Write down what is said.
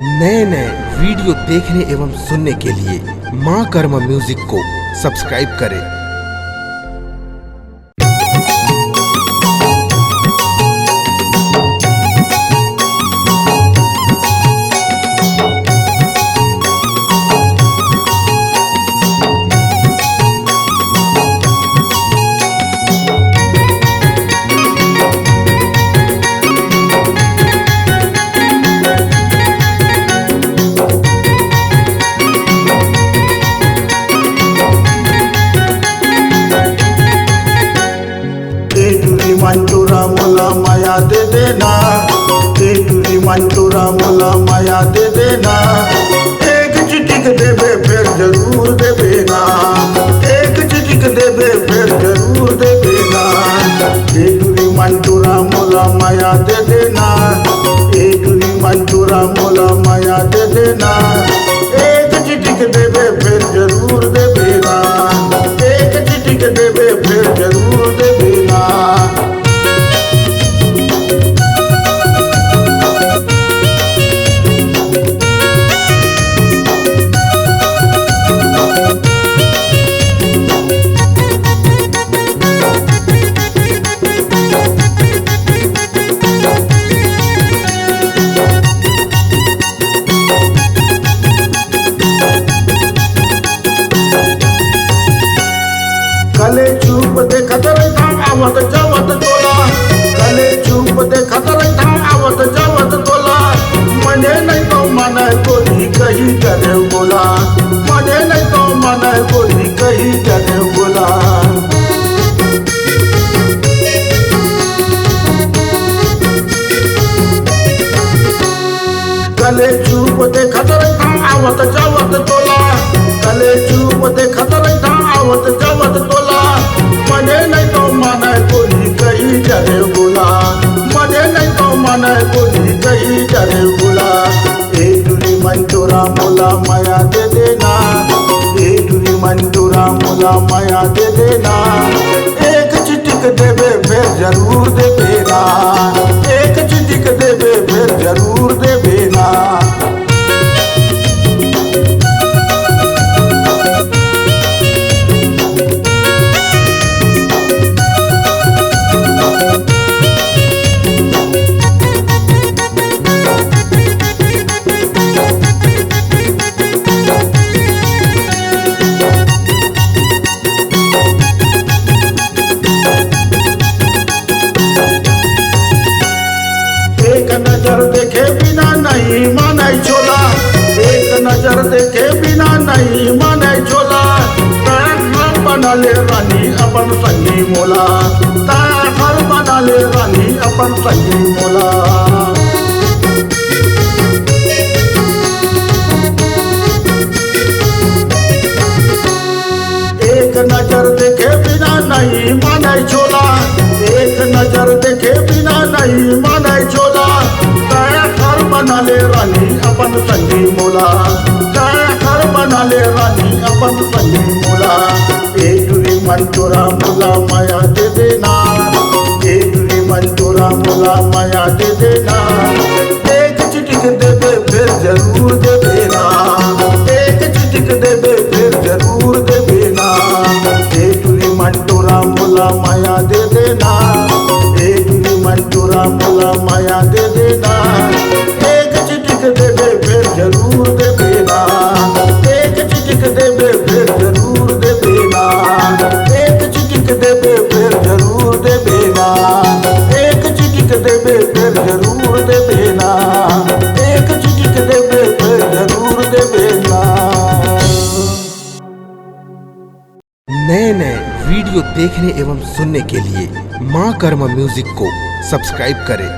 नए नए वीडियो देखने एवं सुनने के लिए माँ कर्मा म्यूजिक को सब्सक्राइब करें। मंटूरा मोला माया दे देना, टूरी मंटूरा मोला माया दे देना। एक चिटिक देवे फिर जरूर देवेना, एक चिटिक देवे फिर जरूर देवेना। टूरी मंटूरा मोला माया दे देना, टूरी मंटूरा मोला माया दे देना। एक चिटिक देवे फिर जरूर देवेना, एक चिटिक देवे फिर जरूर देवेना। कले चूप देखत रहता आवत जावत तोला, कले चूप देखत रहता आवत जावत तोला। मने नहीं तो मन कोई कही करे बोला, मने नहीं तो मन कोई कही करे बोला। कले चूप देखत रहता आवत जावत तोला, कले चूप देखत रहता आवत जावत तोला। मने नहीं तो मन कोई कही करे बोला, मने नहीं तो मन कोई कही करे बोला। टूरी मंटूरा मोला माया दे देना, टूरी मंटूरा मोला माया दे देना। एक चिटिक देवे फिर जरूर देवेना, एक चिटिक देवे फिर जरूर देवेना। एक नजर देखे बिना नहीं माने छोला, एक नजर देखे बिना नहीं माने छोला। तार बना ले रानी अपन संगी मोला, तार बना ले रानी अपन संगी मोला। एक नजर देखे बिना नहीं माने छोला, एक नजर देखे बिना नहीं माने छोला। घर बना ले रानी अपन संगी मोला, घर बना ले रानी अपन संगी मोला। टूरी मंटूरा मोला माया दे देना, टूरी मंटूरा मोला माया दे देना। एक चिटिक देवे फिर जरूर देवेना, एक चिटिक देवे फिर जरूर देवेना। टूरी मंटूरा मोला माया दे देना, टूरी मंटूरा मोला माया दे देना। एक चिटिक देवे फिर जरूर देवेना, एक चिटिक देवे फिर जरूर देवेना। एक चिटिक देवे फिर जरूर देवेना, एक चिटिक देवे फिर जरूर देवेना, एक चिटिक देवे फिर जरूर देवेना। नए नए वीडियो देखने एवं सुनने के लिए माँ कर्मा म्यूजिक को सब्सक्राइब करें।